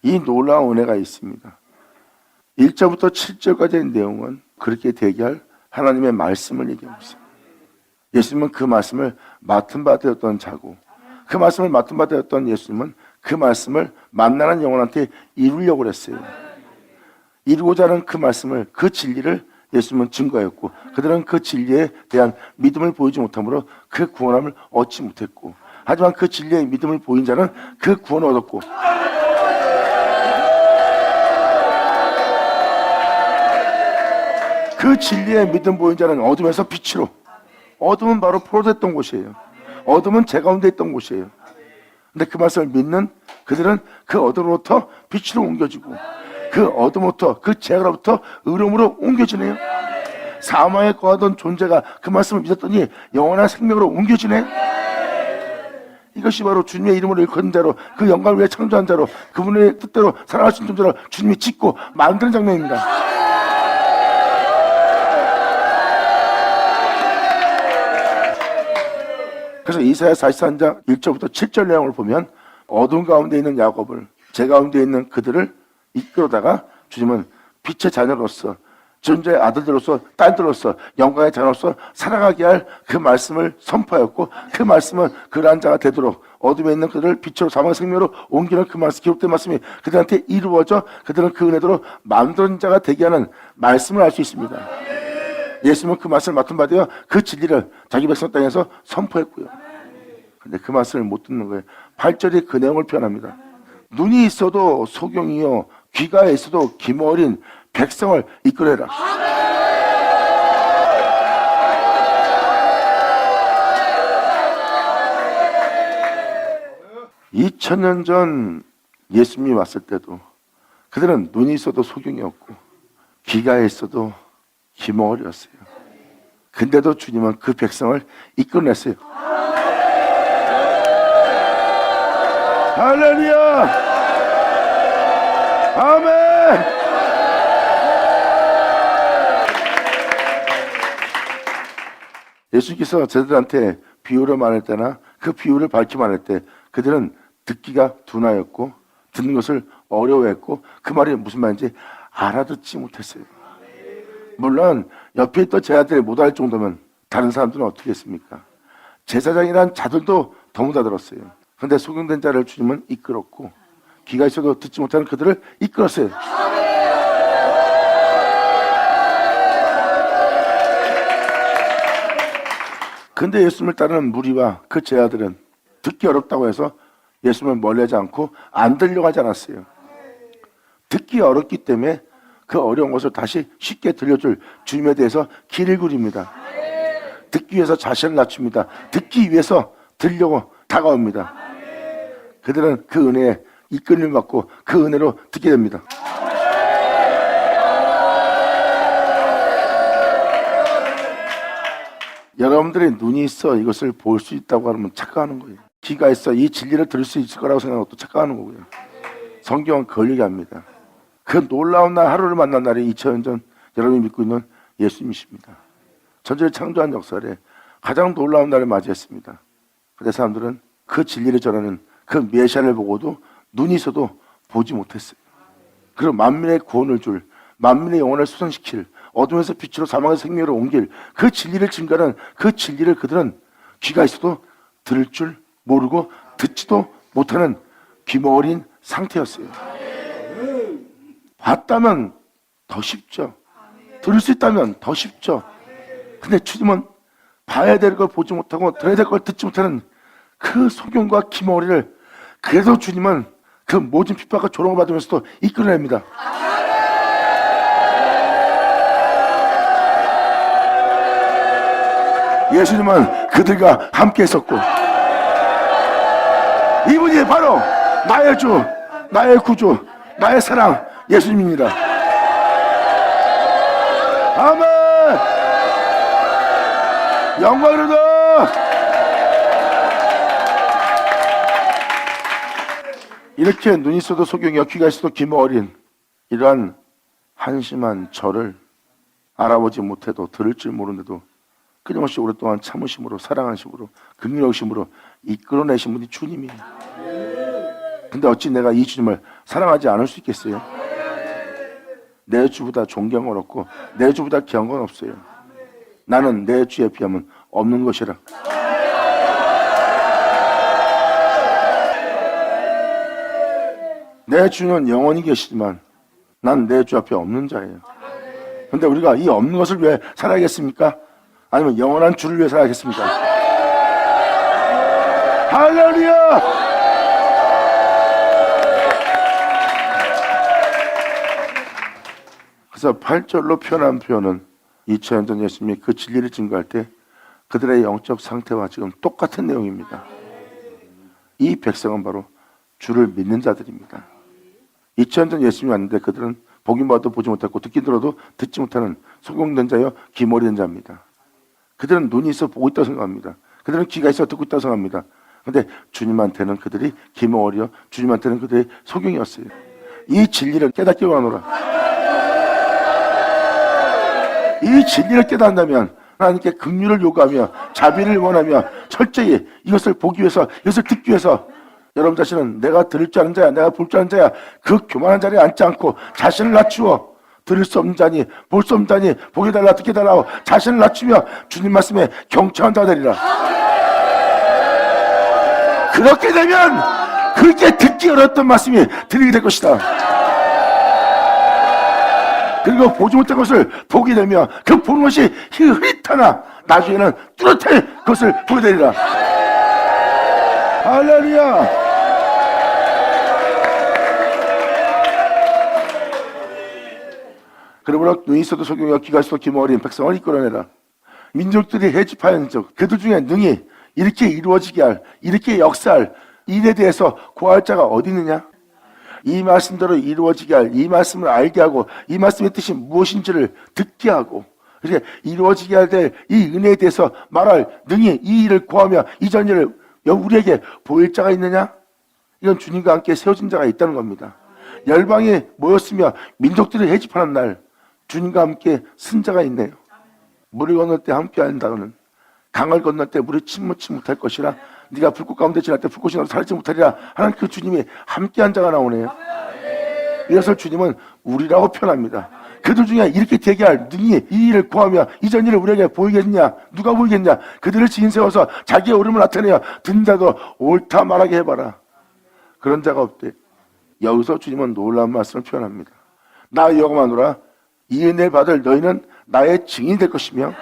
이 놀라운 은혜가 있습니다. 1절부터 7절까지의 내용은 그렇게 대기할 하나님의 말씀을 얘기하고 있습니다. 예수님은 그 말씀을 맡은 바 되었던 자고 그 말씀을 맡은 바 되었던 예수님은 그 말씀을 만나는 영혼한테 이루려고 그랬어요. 이루고자 하는 그 말씀을 그 진리를 예수님은 증거했고 그들은 그 진리에 대한 믿음을 보이지 못하므로 그 구원함을 얻지 못했고 하지만 그 진리의 믿음을 보인 자는 그 구원을 얻었고 그 진리의 믿음 보인 자는 어둠에서 빛으로 어둠은 바로 포로됐던 곳이에요. 어둠은 제 가운데 있던 곳이에요. 근데 그 말씀을 믿는 그들은 그 어둠으로부터 빛으로 옮겨지고 그 어둠으로부터 그 죄로부터 의로움으로 옮겨지네요. 사망에 거하던 존재가 그 말씀을 믿었더니 영원한 생명으로 옮겨지네. 이것이 바로 주님의 이름으로 일컫는 자로 그 영광을 위해 창조한 자로 그분의 뜻대로 살아가신 존재로 주님이 짓고 만드는 장면입니다. 그래서 이사야 43장 1절부터 7절 내용을 보면 어둠 가운데 있는 야곱을 제 가운데 있는 그들을 이끌어다가 주님은 빛의 자녀로서 존재의 아들들로서 딸들로서 영광의 자녀로서 살아가게 할 그 말씀을 선포하였고 그 말씀은 그러한 자가 되도록 어둠에 있는 그들을 빛으로 사망의 생명으로 옮기는 그 말씀, 기록된 말씀이 그들한테 이루어져 그들은 그 은혜대로 만든 자가 되게 하는 말씀을 알 수 있습니다. 예수님은 그 말씀을 맡은 바 되어 그 진리를 자기 백성 땅에서 선포했고요. 근데 그 말씀을 못 듣는 거예요. 8절이 그 내용을 표현합니다. 눈이 있어도 소경이요 귀가 있어도 기머린 백성을 이끌어라. 2000년 전 예수님이 왔을 때도 그들은 눈이 있어도 소경이었고 귀가 있어도 기머리였어요. 근데도 주님은 그 백성을 이끌어냈어요. 할렐루야! 아멘! 예수님께서 제자들한테 비유를 말할 때나 그 비유를 밝히 말할 때 그들은 듣기가 둔하였고 듣는 것을 어려워했고 그 말이 무슨 말인지 알아듣지 못했어요. 물론 옆에 있던 제자들이 못 알 정도면 다른 사람들은 어떻게 했습니까? 제사장이란 자들도 더 못 알아들었어요. 그런데 소경된 자를 주님은 이끌었고 귀가 있어도 듣지 못하는 그들을 이끌었어요. 근데 예수님을 따르는 무리와 그 제자들은 듣기 어렵다고 해서 예수님을 멀리하지 않고 안 들려고 하지 않았어요. 듣기 어렵기 때문에 그 어려운 것을 다시 쉽게 들려줄 주님에 대해서 길을 구립니다. 듣기 위해서 자신을 낮춥니다. 듣기 위해서 들려고 다가옵니다. 그들은 그 은혜에 이끌림을 받고 그 은혜로 듣게 됩니다. 여러분들의 눈이 있어 이것을 볼 수 있다고 하면 착각하는 거예요. 귀가 있어 이 진리를 들을 수 있을 거라고 생각하고 또 착각하는 거고요. 성경은 그걸 얘기합니다. 그 놀라운 날 하루를 만난 날이 2000년 전 여러분이 믿고 있는 예수님이십니다. 천지를 창조한 역사에 가장 놀라운 날을 맞이했습니다. 그런데 사람들은 그 진리를 전하는 그 메시아를 보고도 눈이 있어도 보지 못했어요. 그리고 만민의 구원을 줄, 만민의 영혼을 수선시킬, 어둠에서 빛으로 사망에서 생명으로 옮길 그 진리를 증거하는 그 진리를 그들은 귀가 있어도 들을 줄 모르고 듣지도 못하는 귀머어린 상태였어요. 봤다면 더 쉽죠. 들을 수 있다면 더 쉽죠. 근데 주님은 봐야 될 걸 보지 못하고 들어야 될 걸 듣지 못하는 그 소경과 귀머어리를 그래도 주님은 그 모진 핍박과 조롱을 받으면서도 이끌어냅니다. 예수님은 그들과 함께 했었고 이분이 바로 나의 주, 나의 구주, 나의 사랑 예수님입니다. 아멘. 영광으로다. 이렇게 눈이 있어도 소경이요 귀가 있어도 귀머어린 이러한 한심한 저를 알아보지 못해도 들을 줄 모르는데도 끊임없이 오랫동안 참으심으로 사랑하심으로 긍휼하심으로 이끌어내신 분이 주님이에요. 근데 어찌 내가 이 주님을 사랑하지 않을 수 있겠어요? 내 주보다 존경은 없고 내 주보다 귀한 건 없어요. 나는 내 주에 비하면 없는 것이라. 내 주는 영원히 계시지만 난 내 주 앞에 없는 자예요. 근데 우리가 이 없는 것을 위해 살아야겠습니까? 아니면 영원한 주를 위해 살아야겠습니까? 할렐루야! 그래서 8절로 표현한 표현은 2000년 전 예수님이 그 진리를 증거할 때 그들의 영적 상태와 지금 똑같은 내용입니다. 이 백성은 바로 주를 믿는 자들입니다. 2000년 전 예수님이 왔는데 그들은 보긴 봐도 보지 못했고 듣긴 들어도 듣지 못하는 소경된 자여 귀머리된 자입니다. 그들은 눈이 있어 보고 있다고 생각합니다. 그들은 귀가 있어 듣고 있다고 생각합니다. 그런데 주님한테는 그들이 귀머리여 주님한테는 그들이 소경이었어요. 이 진리를 깨닫기 원하노라. 이 진리를 깨닫는다면 하나님께 긍휼을 요구하며 자비를 원하며 철저히 이것을 보기 위해서 이것을 듣기 위해서 여러분 자신은 내가 들을 줄 아는 자야 내가 볼 줄 아는 자야 그 교만한 자리에 앉지 않고 자신을 낮추어 들을 수 없는 자니 볼 수 없는 자니 보게 달라 듣게 달라고 자신을 낮추며 주님 말씀에 경청한 자 되리라. 그렇게 되면 그렇게 듣기 어려웠던 말씀이 들리게 될 것이다. 그리고 보지 못한 것을 보게 되며 그 보는 것이 흐릿하나 나중에는 뚜렷할 것을 보게 되리라. 할렐루야. 그러므로 눈이 있어도 소경이요 귀가 있어도 귀머어린 백성을 이끌어내라. 민족들이 해집하는 적 그들 중에 능히 이렇게 이루어지게 할 이렇게 역사할 일에 대해서 고할 자가 어디 있느냐? 이 말씀대로 이루어지게 할 이 말씀을 알게 하고 이 말씀의 뜻이 무엇인지를 듣게 하고 이렇게 이루어지게 할 때 이 은혜에 대해서 말할 능히 이 일을 구하며 이 전일을 우리에게 보일 자가 있느냐? 이건 주님과 함께 세워진 자가 있다는 겁니다. 열방이 모였으며 민족들이 해집하는 날 주님과 함께 쓴 자가 있네요. 물을 건널 때 함께 한다는 강을 건널 때 물이 침몰치 못할 것이라 네가 불꽃 가운데 지날 때 불꽃이 나도 살지 못하리라 하는 그 주님이 함께한 자가 나오네요. 이것을 주님은 우리라고 표현합니다. 그들 중에 이렇게 대기할 능히 이 일을 구하며 이전 일을 우리에게 보이겠냐? 누가 보이겠냐? 그들을 지인 세워서 자기의 옳음을 나타내어 듣는 자도 옳다 말하게 해봐라. 그런 자가 없대. 여기서 주님은 놀라운 말씀을 표현합니다. 나 여호와노라 이 은혜를 받을 너희는 나의 증인이 될 것이며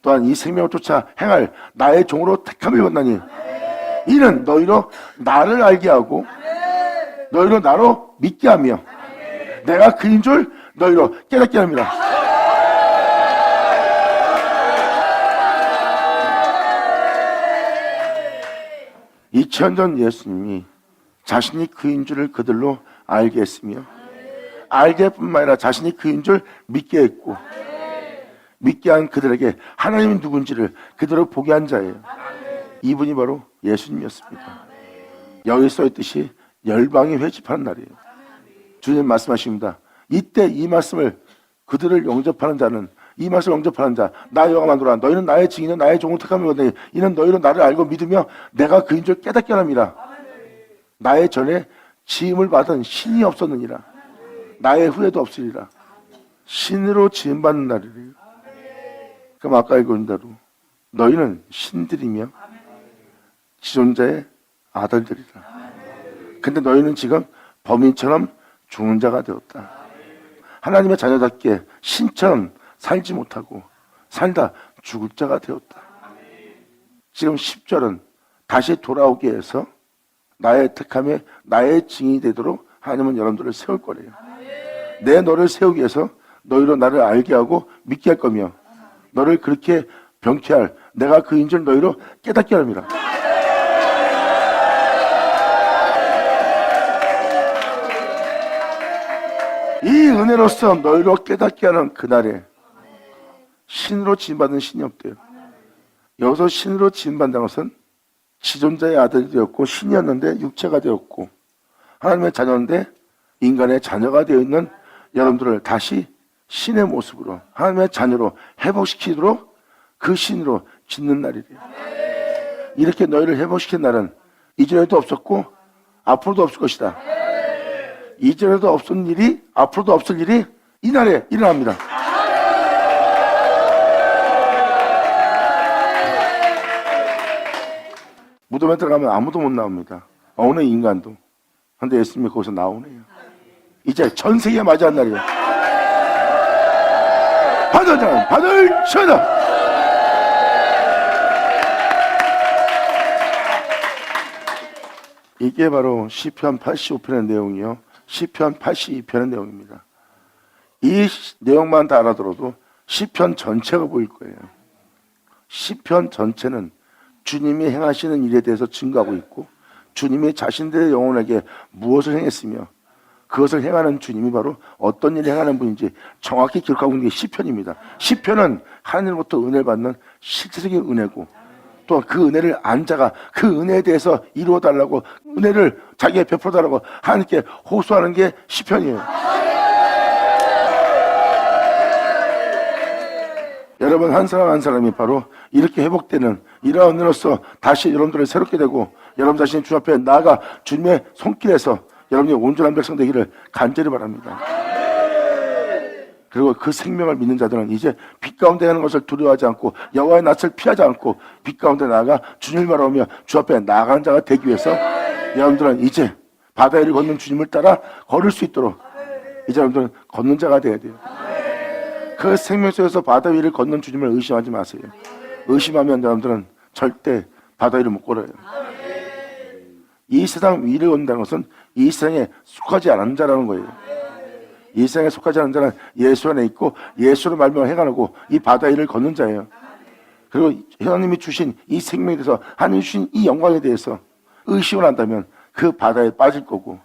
또한 이 생명을 쫓아 행할 나의 종으로 택함을 받나니 이는 너희로 나를 알게 하고 너희로 나로 믿게 하며 내가 그인 줄 너희로 깨닫게 합니다. 2000년 전 예수님이 자신이 그인 줄을 그들로 알게 했으며 알게 뿐만 아니라 자신이 그인 줄 믿게 했고 믿게 한 그들에게 하나님이 누군지를 그대로 보게 한 자예요. 이분이 바로 예수님이었습니다. 여기 써있듯이 열방이 회집하는 날이에요. 주님 말씀하십니다. 이때 이 말씀을 그들을 영접하는 자는, 이 말씀을 영접하는 자, 나 여호와 만노라. 너희는 나의 증인은 나의 종을 택함이거든. 이는 너희로 나를 알고 믿으며 내가 그인 줄 깨닫게 하랍니다. 나의 전에 지음을 받은 신이 없었느니라. 나의 후에도 없으리라. 신으로 지음받는 날이래요. 그럼 아까 읽은 대로 너희는 신들이며 지존자의 아들들이라. 근데 너희는 지금 범인처럼 죽는 자가 되었다. 하나님의 자녀답게 신처럼 살지 못하고 살다 죽을 자가 되었다. 지금 10절은 다시 돌아오게 해서 나의 택함에 나의 증인이 되도록 하나님은 여러분들을 세울 거래요. 내 너를 세우기 위해서 너희로 나를 알게 하고 믿게 할 거며 너를 그렇게 병케할 내가 그인 줄 너희로 깨닫게 합니다. 이 은혜로서 너희로 깨닫게 하는 그날에 신으로 지음받은 신이 없대요. 여기서 신으로 지음받는 것은 지존자의 아들이 되었고 신이었는데 육체가 되었고 하나님의 자녀인데 인간의 자녀가 되어 있는 여러분들을 다시 신의 모습으로 하나님의 자녀로 회복시키도록 그 신으로 짓는 날이래요. 이렇게 너희를 회복시킨 날은 이전에도 없었고 앞으로도 없을 것이다. 이전에도 없었던 일이 앞으로도 없을 일이 이 날에 일어납니다. 무덤에 들어가면 아무도 못 나옵니다. 어느 인간도. 그런데 예수님이 거기서 나오네요. 이제 전 세계에 맞이한 날이에요. 받을 자는 받을지어다. 이게 바로 시편 85편의 내용이요. 시편 82편의 내용입니다. 이 내용만 다 알아들어도 시편 전체가 보일 거예요. 시편 전체는 주님이 행하시는 일에 대해서 증거하고 있고 주님이 자신들의 영혼에게 무엇을 행했으며 그것을 행하는 주님이 바로 어떤 일을 행하는 분인지 정확히 기록하고 있는 게 시편입니다. 시편은 하나님으로부터 은혜를 받는 실제적인 은혜고 또 그 은혜를 안 자가 그 은혜에 대해서 이루어달라고 은혜를 자기가 베풀어달라고 하나님께 호소하는 게 시편이에요. 여러분 한 사람 한 사람이 바로 이렇게 회복되는 이러한 은혜로서 다시 여러분들을 새롭게 되고 여러분 자신이 주 앞에 나아가 주님의 손길에서 여러분이 온전한 백성 되기를 간절히 바랍니다. 그리고 그 생명을 믿는 자들은 이제 빛 가운데 하는 것을 두려워하지 않고 여호와의 낯을 피하지 않고 빛 가운데 나아가 주님을 바라보며 주 앞에 나아가는 자가 되기 위해서 여러분들은 이제 바다 위를 걷는 주님을 따라 걸을 수 있도록 이제 여러분들은 걷는 자가 되어야 돼요. 그 생명 속에서 바다 위를 걷는 주님을 의심하지 마세요. 의심하면 여러분들은 절대 바다 위를 못 걸어요. 이 세상 위를 걷는다는 것은 이 세상에 속하지 않은 자라는 거예요. 이 세상에 속하지 않은 자는 예수 안에 있고 예수로 말미암아 행하고 이 바다 위를 걷는 자예요. 그리고 하나님이 주신 이 생명에 대해서 하나님이 주신 이 영광에 대해서 의심을 한다면 그 바다에 빠질 거고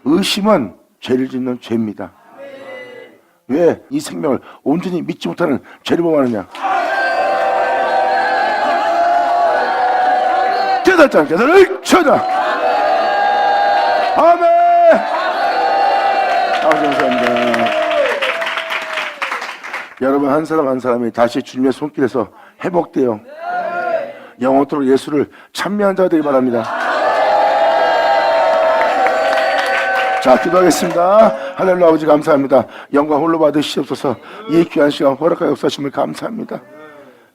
의심은 죄를 짓는 죄입니다. 왜 이 생명을 온전히 믿지 못하는 죄를 범하느냐? 깨닫지 않게 너를 쳐다. 아멘. 감사합니다. 여러분 한 사람 한 사람이 다시 주님의 손길에서 회복되어 영원토록 예수를 찬미한 자가 되기 바랍니다. 자, 기도하겠습니다. 하늘로 아버지 감사합니다. 영광 홀로 받으시옵소서. 이 귀한 시간 허락하여 역사하심을 감사합니다.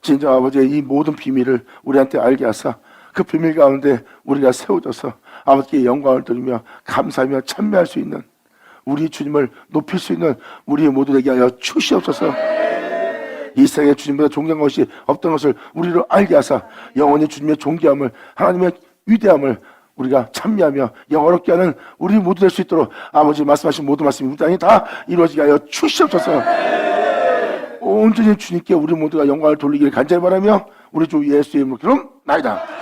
진정 아버지의 이 모든 비밀을 우리한테 알게 하사 그 비밀 가운데 우리가 세워져서 아버지께 영광을 드리며 감사하며 찬미할 수 있는 우리 주님을 높일 수 있는 우리 모두 되게 하여 주시옵소서. 이 세상에 주님보다 존귀한 것이 없던 것을 우리로 알게 하사 영원히 주님의 존귀함을 하나님의 위대함을 우리가 찬미하며 영어롭게 하는 우리 모두 될 수 있도록 아버지 말씀하신 모든 말씀이 우리 땅에 다 이루어지게 하여 주시옵소서. 온전히 주님께 우리 모두가 영광을 돌리기를 간절히 바라며 우리 주 예수의 이름으로 기도합나이다.